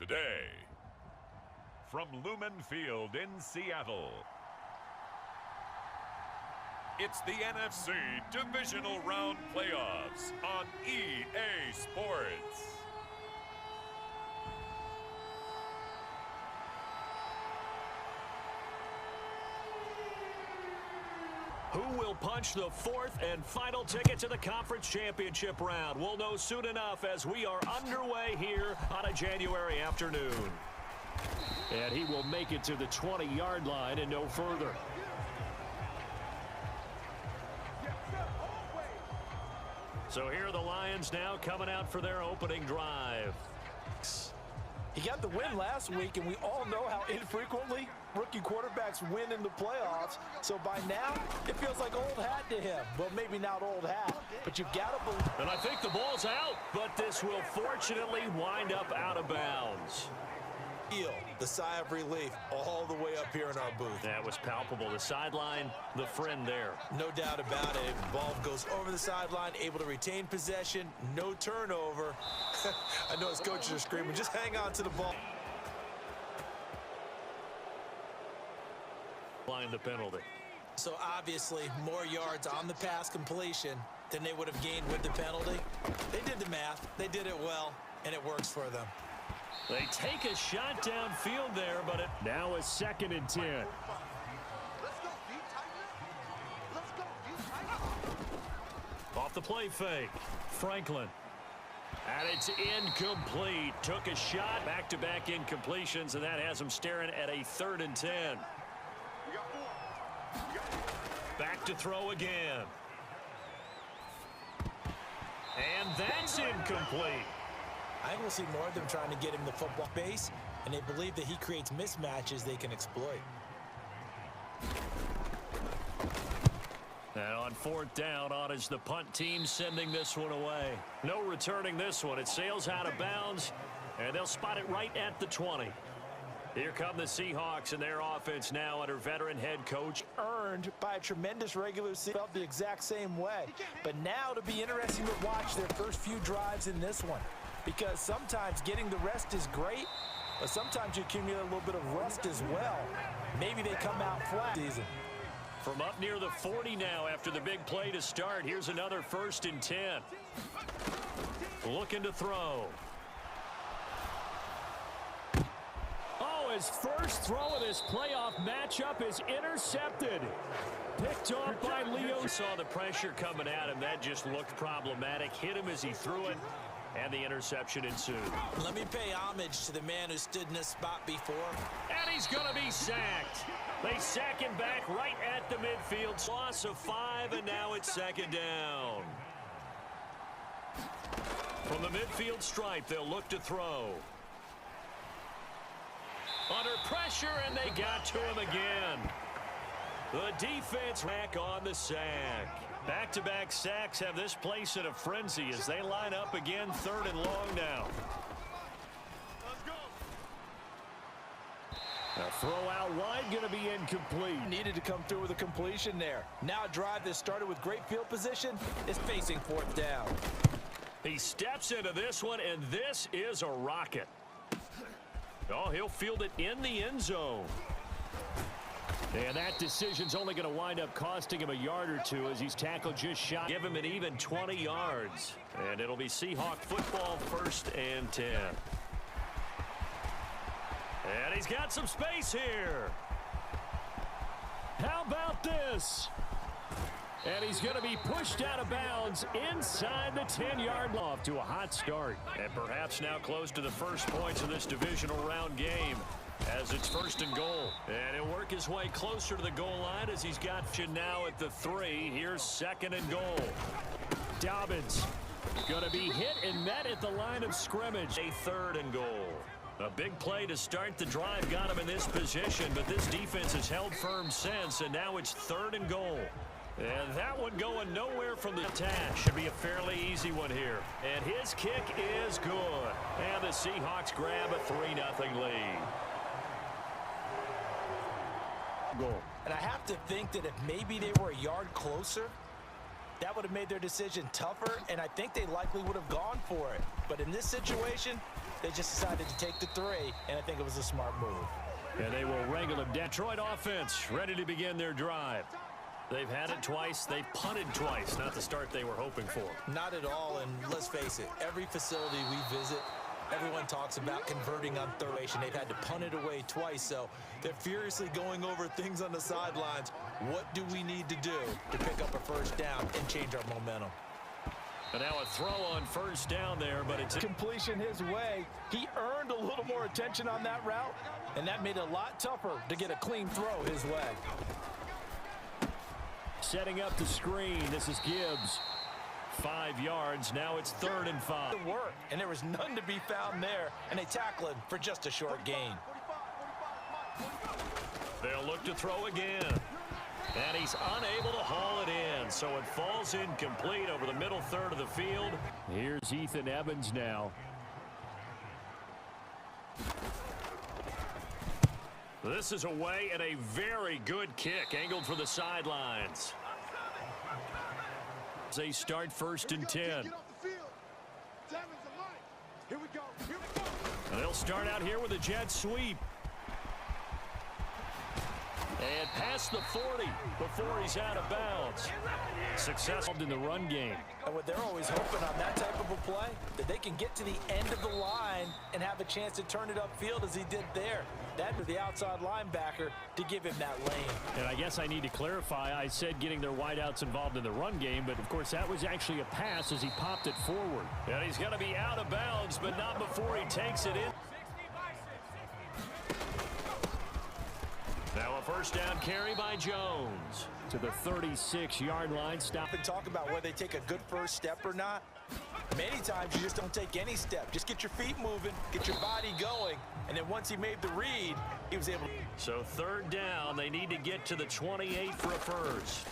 Today, from Lumen Field in Seattle, it's the NFC Divisional Round Playoffs on EA Sports. Who will punch the fourth and final ticket to the conference championship round? We'll know soon enough as we are underway here on a January afternoon. And he will make it to the 20-yard line and no further. So here are the Lions now coming out for their opening drive. He got the win last week, and we all know how infrequently rookie quarterbacks win in the playoffs. So by now, it feels like old hat to him. Well, maybe not old hat, but you've got to believe. And I think the ball's out, but this will fortunately wind up out of bounds. The sigh of relief all the way up here in our booth. That was palpable. The sideline, the friend there. No doubt about it. Ball goes over the sideline, able to retain possession, no turnover. I know his coaches are screaming, just hang on to the ball. Line the penalty. So obviously more yards on the pass completion than they would have gained with the penalty. They did the math, they did it well, and it works for them. They take a shot downfield there, but it now is 2nd and 10. Off the play fake, Franklin. And it's incomplete. Took a shot, back-to-back incompletions, and that has him staring at a 3rd and 10. Back to throw again. And that's incomplete. I think we'll see more of them trying to get him the football base, and they believe that he creates mismatches they can exploit. And on 4th down, on is the punt team sending this one away. No returning this one. It sails out of bounds, and they'll spot it right at the 20. Here come the Seahawks and their offense now under veteran head coach. Earned by a tremendous regular season. Felt the exact same way. But now to be interesting to watch their first few drives in this one. Because sometimes getting the rest is great, but sometimes you accumulate a little bit of rust as well. Maybe they come out flat season. From up near the 40 now after the big play to start. Here's another 1st and 10. Looking to throw. Oh, his first throw of this playoff matchup is intercepted. Picked off by Leo. Saw the pressure coming at him. That just looked problematic. Hit him as he threw it. And the interception ensued. Let me pay homage to the man who stood in this spot before. And he's going to be sacked. They sack him back right at the midfield. Loss of 5, and now it's 2nd down. From the midfield stripe, they'll look to throw. Under pressure, and they got to him again. The defense back on the sack. Back-to-back sacks have this place in a frenzy as they line up again 3rd and long now. A throw out wide going to be incomplete. Needed to come through with a completion there. Now a drive that started with great field position is facing 4th down. He steps into this one, and this is a rocket. Oh, he'll field it in the end zone. And that decision's only going to wind up costing him a yard or two as he's tackled just shy. Give him an even 20 yards. And it'll be Seahawk football 1st and 10. And he's got some space here. How about this? And he's going to be pushed out of bounds inside the 10-yard line. Off to a hot start. And perhaps now close to the first points of this divisional round game, as it's 1st and goal. And he'll work his way closer to the goal line as he's got you now at the 3. Here's 2nd and goal. Dobbins going to be hit and met at the line of scrimmage. A 3rd and goal. A big play to start the drive got him in this position, but this defense has held firm since, and now it's 3rd and goal. And that one going nowhere from the attack. Should be a fairly easy one here. And his kick is good. And the Seahawks grab a 3-0 lead. Goal. And I have to think that if maybe they were a yard closer, that would have made their decision tougher, and I think they likely would have gone for it. But in this situation, They just decided to take the 3, and I think it was a smart move. And they will wrangle them. Detroit offense ready to begin their drive. They've had it twice. They've punted twice. Not the start they were hoping for. Not at all, and let's face it, every facility we visit, everyone talks about converting on third down. They've had to punt it away twice, so they're furiously going over things on the sidelines. What do we need to do to pick up a first down and change our momentum? And now a throw on first down there, but it's completion his way. He earned a little more attention on that route, and that made it a lot tougher to get a clean throw his way. Setting up the screen. This is Gibbs. 5 yards. Now it's 3rd and 5. It worked, and there was none to be found there, and they tackle him for just a short gain. They'll look to throw again. And he's unable to haul it in, so it falls incomplete over the middle third of the field. Here's Ethan Evans now. This is away and a very good kick, angled for the sidelines. They start 1st and 10. And they'll start out here with a jet sweep. And past the 40 before he's out of bounds. Successful in the run game. And what they're always hoping on that type of a play, that they can get to the end of the line and have a chance to turn it upfield as he did there. That was the outside linebacker to give him that lane. And I guess I need to clarify, I said getting their wideouts involved in the run game, but of course that was actually a pass as he popped it forward. And he's going to be out of bounds, but not before he takes it in. Now a first down carry by Jones to the 36-yard line. Stop and talk about whether they take a good first step or not. Many times you just don't take any step. Just get your feet moving, get your body going, and then once he made the read, he was able to. So 3rd down, they need to get to the 28 for a first.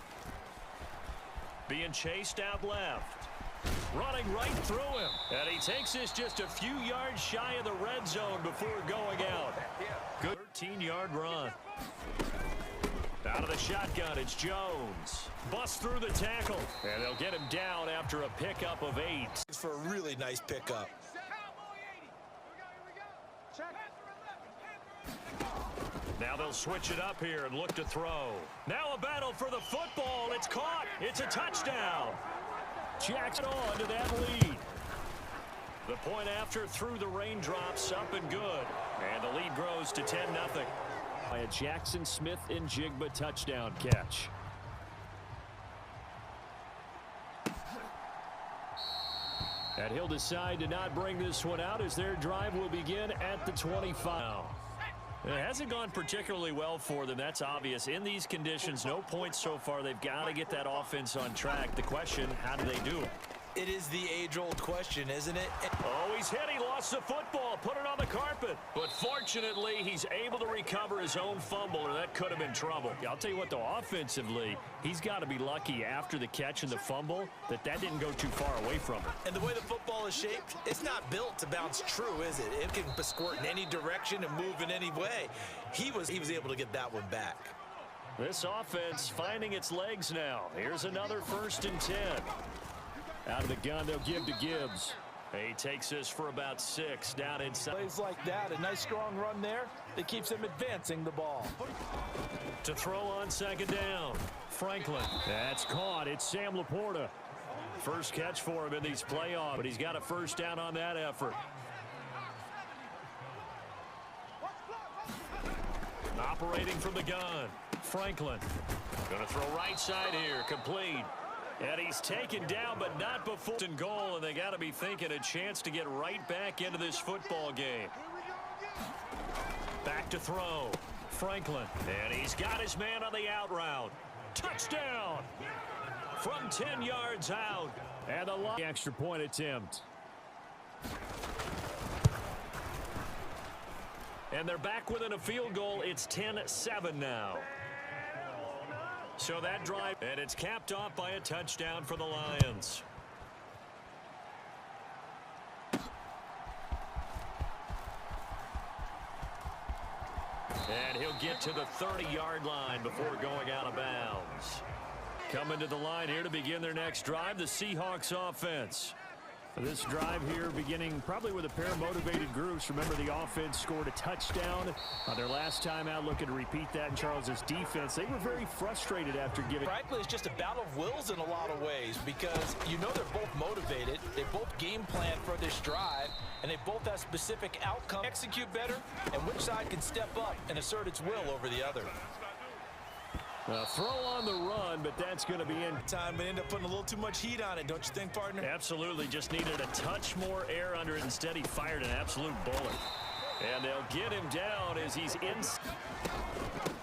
Being chased out left. Running right through him. And he takes this just a few yards shy of the red zone before going out. Good 13-yard run. Out of the shotgun, it's Jones. Busts through the tackle. And they'll get him down after a pickup of 8. For a really nice pickup. Now they'll switch it up here and look to throw. Now a battle for the football. It's caught. It's a touchdown. Jackson on to that lead. The point after through the raindrops, up and good. And the lead grows to 10-0. By a Jackson Smith and Jigba touchdown catch. And he'll decide to not bring this one out as their drive will begin at the 25. It hasn't gone particularly well for them. That's obvious. In these conditions, no points so far. They've got to get that offense on track. The question, how do they do it? It is the age-old question, isn't it? Oh, he's hit. He lost the football. Put it on the carpet. But fortunately, he's able to recover his own fumble, or that could have been trouble. I'll tell you what, though, offensively, he's got to be lucky after the catch and the fumble that didn't go too far away from him. And the way the football is shaped, it's not built to bounce true, is it? It can squirt in any direction and move in any way. He was able to get that one back. This offense finding its legs now. Here's another 1st and 10. Out of the gun, they'll give to Gibbs. He takes this for about 6 down inside. Plays like that, a nice strong run there that keeps him advancing the ball. To throw on 2nd down. Franklin. That's caught. It's Sam Laporta. First catch for him in these playoffs, but he's got a first down on that effort. Operating from the gun. Franklin. Going to throw right side here. Complete. And he's taken down, but not before in goal, and they got to be thinking a chance to get right back into this football game. Back to throw. Franklin. And he's got his man on the out route. Touchdown! From 10 yards out. And the extra point attempt. And they're back within a field goal. It's 10-7 now. So that drive, and it's capped off by a touchdown for the Lions. And he'll get to the 30-yard line before going out of bounds. Coming to the line here to begin their next drive, the Seahawks offense. This drive here beginning probably with a pair of motivated groups. Remember, the offense scored a touchdown on their last time out, looking to repeat that in Charles's defense. They were very frustrated after giving. Frankly, it's just a battle of wills in a lot of ways because you know they're both motivated. They both game plan for this drive, and they both have specific outcomes. Execute better, and which side can step up and assert its will over the other. Throw on the run, but that's going to be in time, but end up putting a little too much heat on it, don't you think, partner? Absolutely. Just needed a touch more air under it. Instead, he fired an absolute bullet. And they'll get him down as he's in.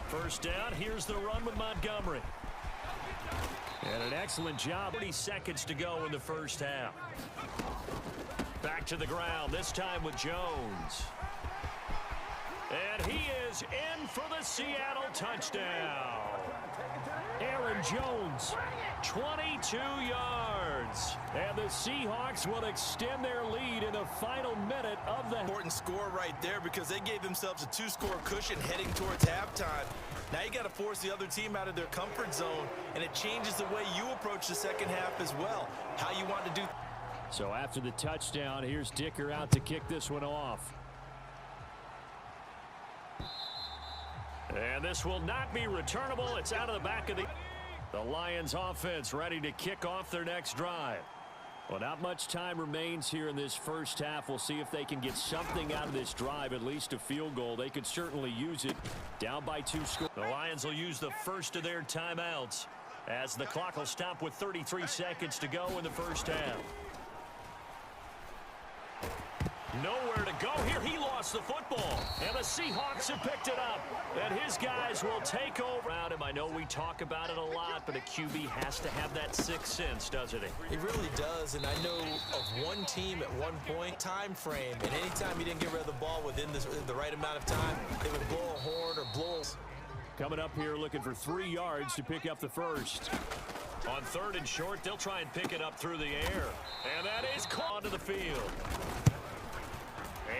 First down. Here's the run with Montgomery. And an excellent job. 30 seconds to go in the first half. Back to the ground, this time with Jones. And he is in for the Seattle touchdown. Aaron Jones, 22 yards. And the Seahawks will extend their lead in the final minute of the important score right there because they gave themselves a 2-score cushion heading towards halftime. Now you got to force the other team out of their comfort zone, and it changes the way you approach the second half as well, how you want to do. So after the touchdown, here's Dicker out to kick this one off. And this will not be returnable. It's out of the back of the Lions offense ready to kick off their next drive. Well, not much time remains here in this first half. We'll see if they can get something out of this drive, at least a field goal. They could certainly use it. Down by 2 scores. The Lions will use the first of their timeouts as the clock will stop with 33 seconds to go in the first half. Nowhere to go here. He lost the football. And the Seahawks have picked it up. And his guys will take over. I know we talk about it a lot, but a QB has to have that sixth sense, doesn't he? He really does. And I know of one team at one point, time frame, and anytime he didn't get rid of the ball within the right amount of time, they would blow a horn or blow. Coming up here looking for 3 yards to pick up the first. On 3rd and short, they'll try and pick it up through the air. And that is caught to the field.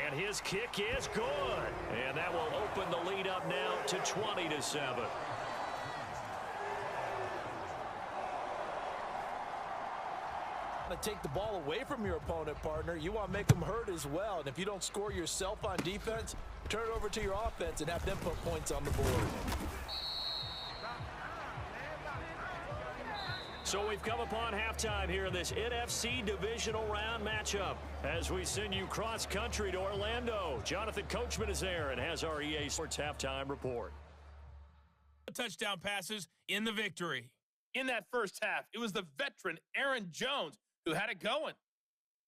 And his kick is good. And that will open the lead up now to 20-7. To take the ball away from your opponent, partner, you want to make them hurt as well. And if you don't score yourself on defense, turn it over to your offense and have them put points on the board. So we've come upon halftime here in this NFC Divisional Round matchup as we send you cross-country to Orlando. Jonathan Coachman is there and has our EA Sports halftime report. Touchdown passes in the victory. In that first half, it was the veteran Aaron Jones who had it going.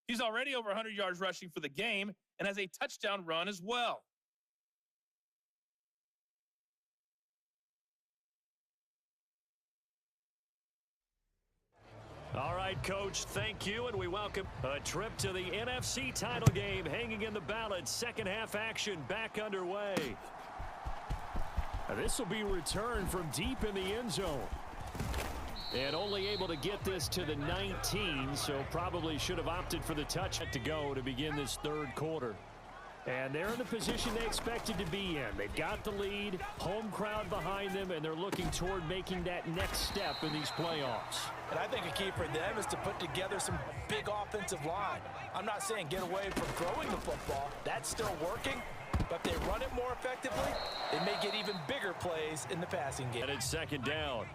He's already over 100 yards rushing for the game and has a touchdown run as well. All right, Coach, thank you, and we welcome a trip to the NFC title game hanging in the balance. Second half action back underway. This will be returned from deep in the end zone. And only able to get this to the 19, so probably should have opted for the touch to go to begin this third quarter. And they're in the position they expected to be in. They've got the lead, home crowd behind them, and they're looking toward making that next step in these playoffs. And I think a key for them is to put together some big offensive line. I'm not saying get away from throwing the football. That's still working. But if they run it more effectively, they may get even bigger plays in the passing game. And it's second down.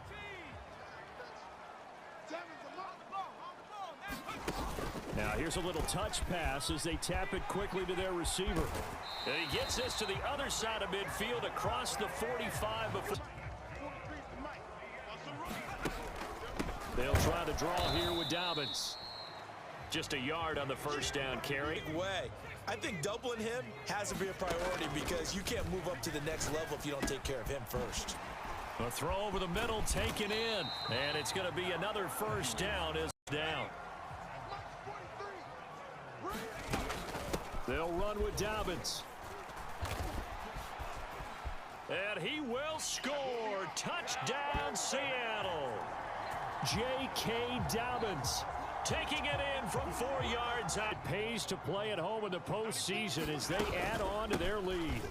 Now here's a little touch pass as they tap it quickly to their receiver. And he gets this to the other side of midfield across the 45. They'll try to draw here with Dobbins. Just a yard on the first down carry. Big way. I think doubling him has to be a priority because you can't move up to the next level if you don't take care of him first. A throw over the middle taken in. And it's going to be another first down as down. They'll run with Dobbins. And he will score. Touchdown, Seattle. J.K. Dobbins taking it in from 4 yards. It pays to play at home in the postseason as they add on to their lead.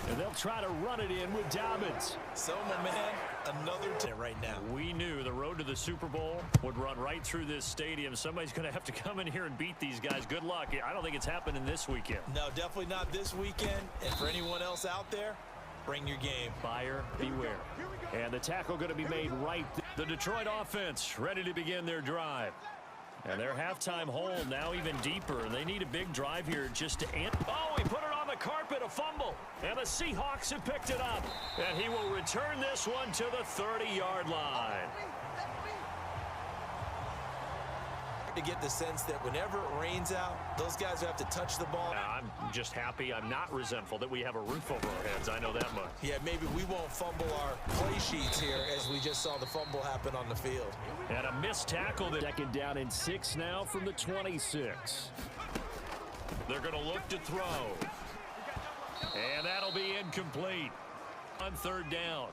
And they'll try to run it in with Dobbins. So, my man, another right now. We knew the road to the Super Bowl would run right through this stadium. Somebody's going to have to come in here and beat these guys. Good luck. I don't think it's happening this weekend. No, definitely not this weekend. And for anyone else out there, bring your game. Buyer beware. And the tackle going to be made right. The Detroit offense ready to begin their drive. And their halftime hole now even deeper. They need a big drive here just to end. Oh, he put it on the carpet, a fumble. And the Seahawks have picked it up. And he will return this one to the 30-yard line. To get the sense that whenever it rains out, those guys have to touch the ball. I'm just happy. I'm not resentful that we have a roof over our heads. I know that much. Yeah, maybe we won't fumble our play sheets here as we just saw the fumble happen on the field. And a missed tackle. Second down and 6 now from the 26. They're going to look to throw. And that'll be incomplete on third down.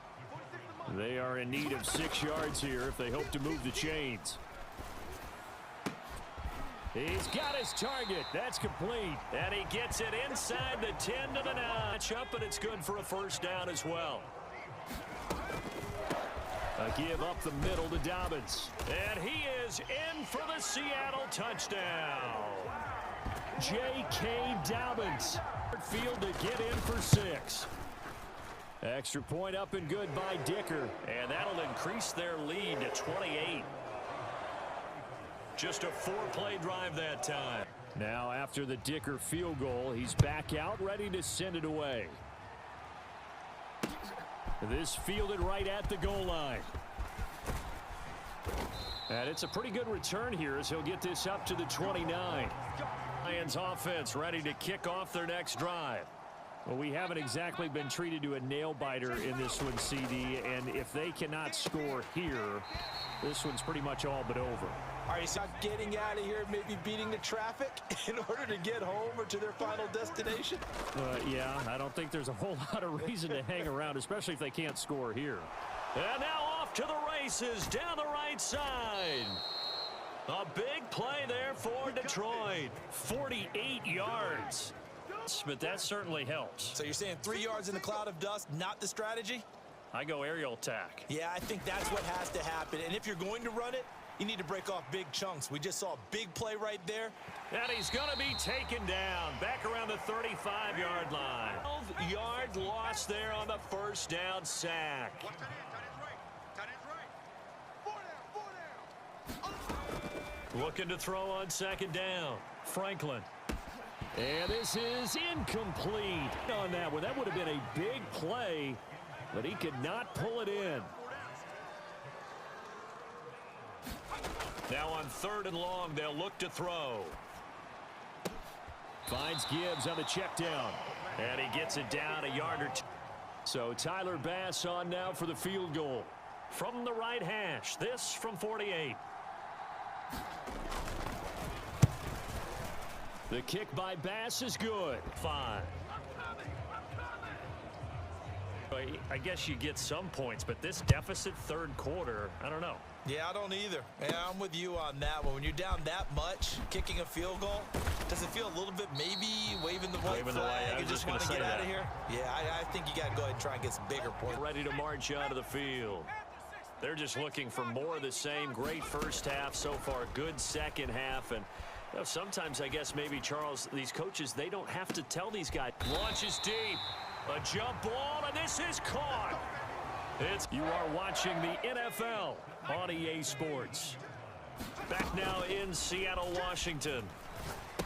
They are in need of 6 yards here if they hope to move the chains. He's got his target. That's complete. And he gets it inside the 10 to the 9. Up, and it's good for a first down as well. A give up the middle to Dobbins. And he is in for the Seattle touchdown. J.K. Dobbins. Field to get in for 6. Extra point up and good by Dicker. And that'll increase their lead to 28. Just a 4-play drive that time. Now after the Dicker field goal, he's back out ready to send it away. This fielded right at the goal line. And it's a pretty good return here as he'll get this up to the 29. Lions offense ready to kick off their next drive. Well, we haven't exactly been treated to a nail-biter in this one, CD, and if they cannot score here, this one's pretty much all but over. Are you getting out of here, maybe beating the traffic in order to get home or to their final destination? Yeah, I don't think there's a whole lot of reason to hang around, especially if they can't score here. And now off to the races down the right side. A big play there for Detroit. 48 yards. But that certainly helps. So you're saying 3 yards in a cloud of dust, not the strategy? I go aerial attack. Yeah, I think that's what has to happen. And if you're going to run it, you need to break off big chunks. We just saw a big play right there. And he's going to be taken down back around the 35-yard line. 12-yard loss there on the first down sack. Looking to throw on second down. Franklin. And this is incomplete on that one. That would have been a big play, but he could not pull it in. Now on third and long, they'll look to throw. Finds Gibbs on the check down. And he gets it down a yard or two. So Tyler Bass on now for the field goal. From the right hash, this from 48. The kick by Bass is good. 5. I guess you get some points, but this deficit third quarter, I don't know. Yeah, I don't either. Yeah, I'm with you on that one. When you're down that much, kicking a field goal, does it feel a little bit maybe waving the white flag and just want to get out of here? Yeah, I think you got to go ahead and try and get some bigger points. Ready to march onto the field. They're just looking for more of the same. Great first half so far. Good second half. And you know, sometimes I guess maybe, Charles, these coaches, they don't have to tell these guys. Launches deep. A jump ball, and this is caught. You are watching the NFL on EA Sports. Back now in Seattle, Washington.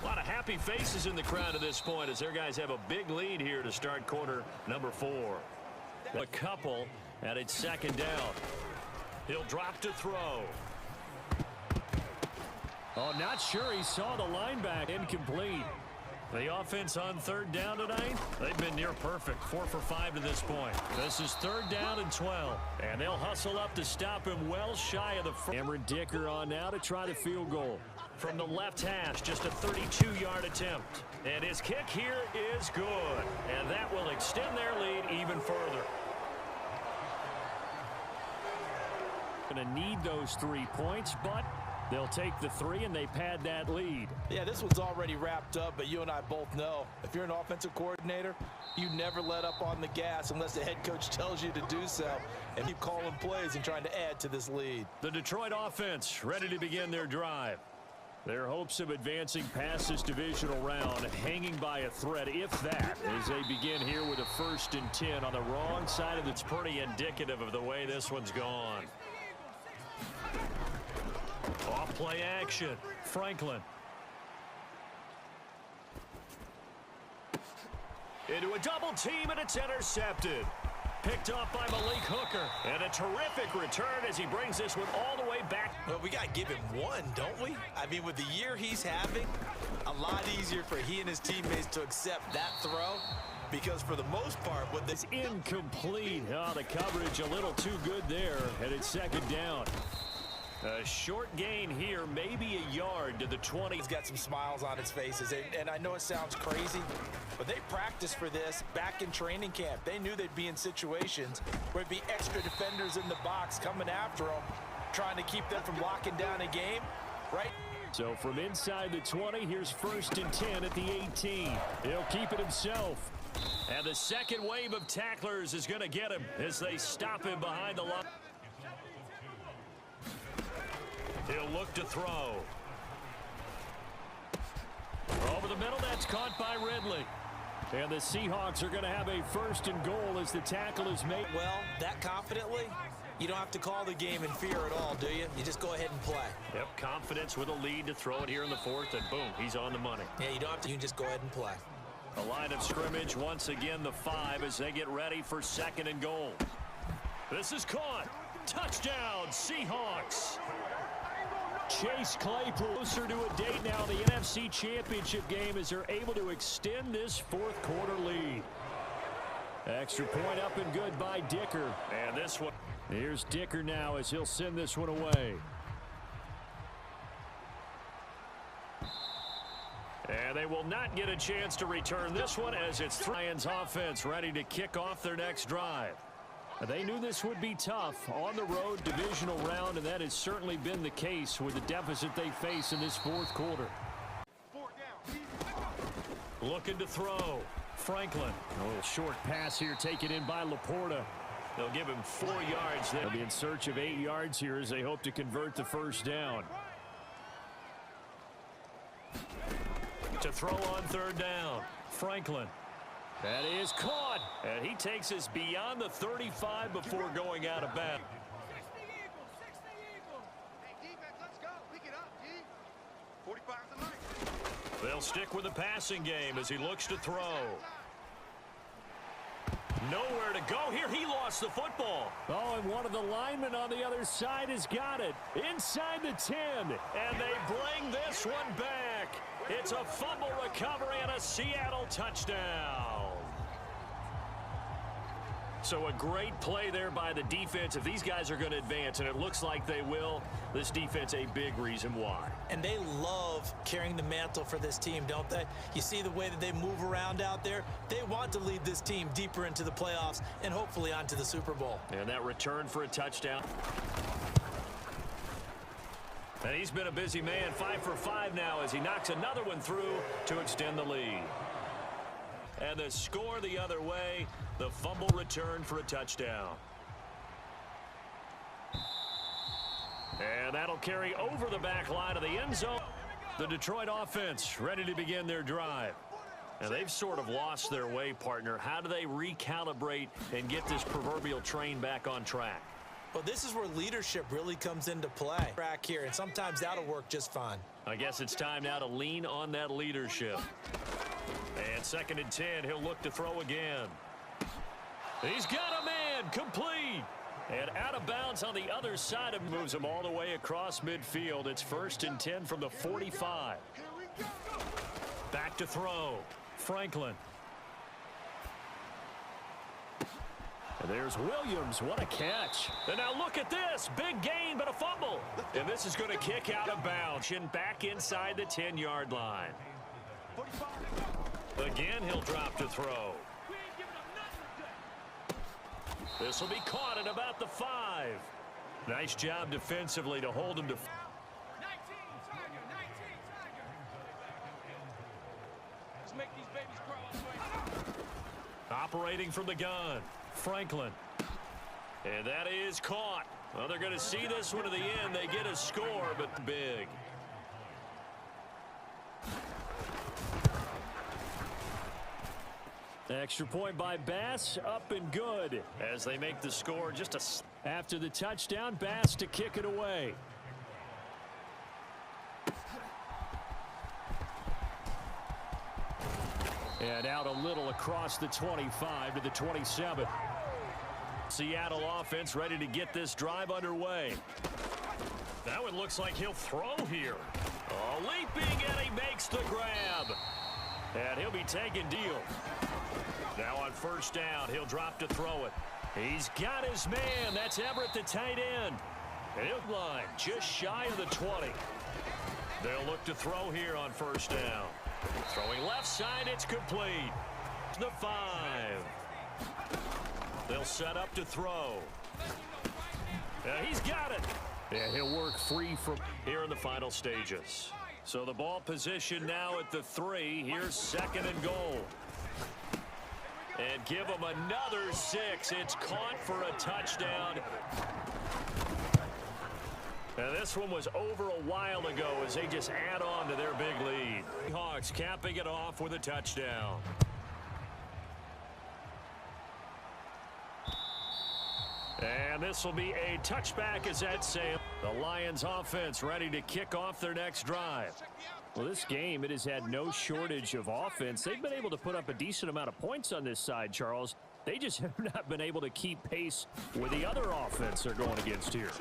A lot of happy faces in the crowd at this point as their guys have a big lead here to start quarter number 4. A couple, and it's second down. He'll drop to throw. Oh, not sure he saw the linebacker. Incomplete. The offense on third down tonight, they've been near perfect. 4 for 5 to this point. This is third down and 12. And they'll hustle up to stop him well shy of the front. Cameron Dicker on now to try the field goal. From the left hash, just a 32-yard attempt. And his kick here is good. And that will extend their lead even further. Going to need those 3 points, but They'll take the 3, and they pad that lead. Yeah, this one's already wrapped up, but you and I both know if you're an offensive coordinator, you never let up on the gas unless the head coach tells you to do so, and keep calling plays and trying to add to this lead. The Detroit offense ready to begin their drive. Their hopes of advancing past this divisional round hanging by a thread, if that, as they begin here with a 1st and 10 on the wrong side of it's pretty indicative of the way this one's gone. Off play action. Franklin. Into a double team, and it's intercepted. Picked off by Malik Hooker. And a terrific return as he brings this one all the way back. Well, we got to give him one, don't we? I mean, with the year he's having, a lot easier for he and his teammates to accept that throw. Because for the most part, what this incomplete. Oh, the coverage a little too good there. And it's 2nd down. A short gain here, maybe a yard to the 20. He's got some smiles on his faces, and I know it sounds crazy, but they practiced for this back in training camp. They knew they'd be in situations where it'd be extra defenders in the box coming after them, trying to keep them from locking down a game, right? So from inside the 20, here's 1st and 10 at the 18. He'll keep it himself. And the second wave of tacklers is going to get him as they stop him behind the line. He'll look to throw. Over the middle, that's caught by Ridley. And the Seahawks are going to have a 1st and goal as the tackle is made. Well, that confidently, you don't have to call the game in fear at all, do you? You just go ahead and play. Yep, confidence with a lead to throw it here in the 4th, and boom, he's on the money. Yeah, you don't have to. You can just go ahead and play. A line of scrimmage, once again the 5 as they get ready for 2nd and goal. This is caught. Touchdown, Seahawks. Chase Claypool closer to a date now. The NFC Championship game as they're able to extend this 4th quarter lead. Extra point up and good by Dicker. And this one. Here's Dicker now as he'll send this one away. And they will not get a chance to return this one as it's Lions offense ready to kick off their next drive. They knew this would be tough on the road divisional round, and that has certainly been the case with the deficit they face in this 4th quarter. Looking to throw. Franklin. A little short pass here taken in by Laporta. They'll give him 4 yards. They'll be in search of 8 yards here as they hope to convert the 1st down. To throw on 3rd down. Franklin. That is caught. And he takes us beyond the 35 before going out of bounds. They'll stick with the passing game as he looks to throw. Nowhere to go here. He lost the football. Oh, and one of the linemen on the other side has got it. Inside the 10. And they bring this one back. It's a fumble recovery and a Seattle touchdown. So a great play there by the defense. If these guys are going to advance, and it looks like they will, this defense a big reason why. And they love carrying the mantle for this team, don't they? You see the way that they move around out there? They want to lead this team deeper into the playoffs and hopefully onto the Super Bowl. And that return for a touchdown. And he's been a busy man, 5 for 5 now as he knocks another one through to extend the lead. And the score the other way, the fumble return for a touchdown. And that'll carry over the back line of the end zone. The Detroit offense ready to begin their drive. And they've sort of lost their way, partner. How do they recalibrate and get this proverbial train back on track? Well, this is where leadership really comes into play. Track here, and sometimes that'll work just fine. I guess it's time now to lean on that leadership. And 2nd and 10, he'll look to throw again. He's got a man, complete. And out of bounds on the other side of him, moves him all the way across midfield. It's 1st and 10 from the 45. Back to throw. Franklin. And there's Williams. What a catch. And now look at this. Big gain, but a fumble. And this is going to kick out of bounds and back inside the 10-yard line. Again, he'll drop to throw. This will be caught at about the 5. Nice job defensively to hold him to. Operating from the gun, Franklin. And that is caught. Well, they're going to see this one to the end. They get a score, but big. Extra point by Bass, up and good as they make the score just after the touchdown. Bass to kick it away. And out a little across the 25 to the 27. Seattle offense ready to get this drive underway. That one looks like he'll throw here. Oh, leaping, and he makes the grab. And he'll be taking deal. Now on first down, he'll drop to throw it. He's got his man. That's Everett, the tight end. And he'll line just shy of the 20. They'll look to throw here on first down. Throwing left side, it's complete. The 5. They'll set up to throw. He's got it. And he'll work free from here in the final stages. So the ball position now at the 3. Here's second and goal. And give him another 6. It's caught for a touchdown. Now this one was over a while ago as they just add on to their big lead. Hawks capping it off with a touchdown. And this will be a touchback as that Sam. The Lions offense ready to kick off their next drive. Well, this game, it has had no shortage of offense. They've been able to put up a decent amount of points on this side, Charles. They just have not been able to keep pace with the other offense they're going against here.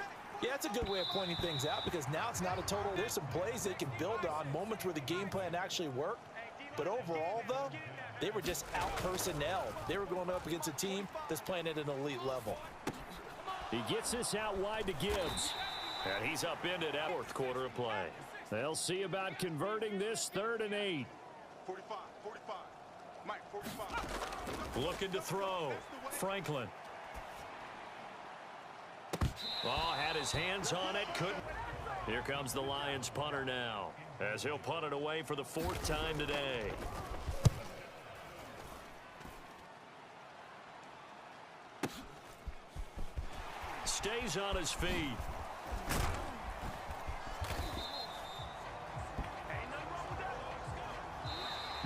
Yeah, that's a good way of pointing things out because now it's not a total. There's some plays they can build on, moments where the game plan actually worked. But overall, though, they were just out-personnel. They were going up against a team that's playing at an elite level. He gets this out wide to Gibbs. And he's upended at fourth quarter of play. They'll see about converting this 3rd and 8. 45, Mike, 45. Looking to throw. Franklin. Oh, had his hands on it, couldn't. Here comes the Lions punter now, as he'll punt it away for the 4th time today. Stays on his feet.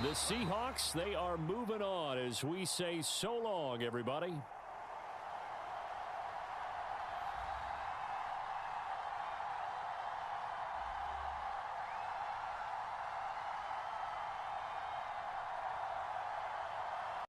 The Seahawks, they are moving on as we say so long, everybody.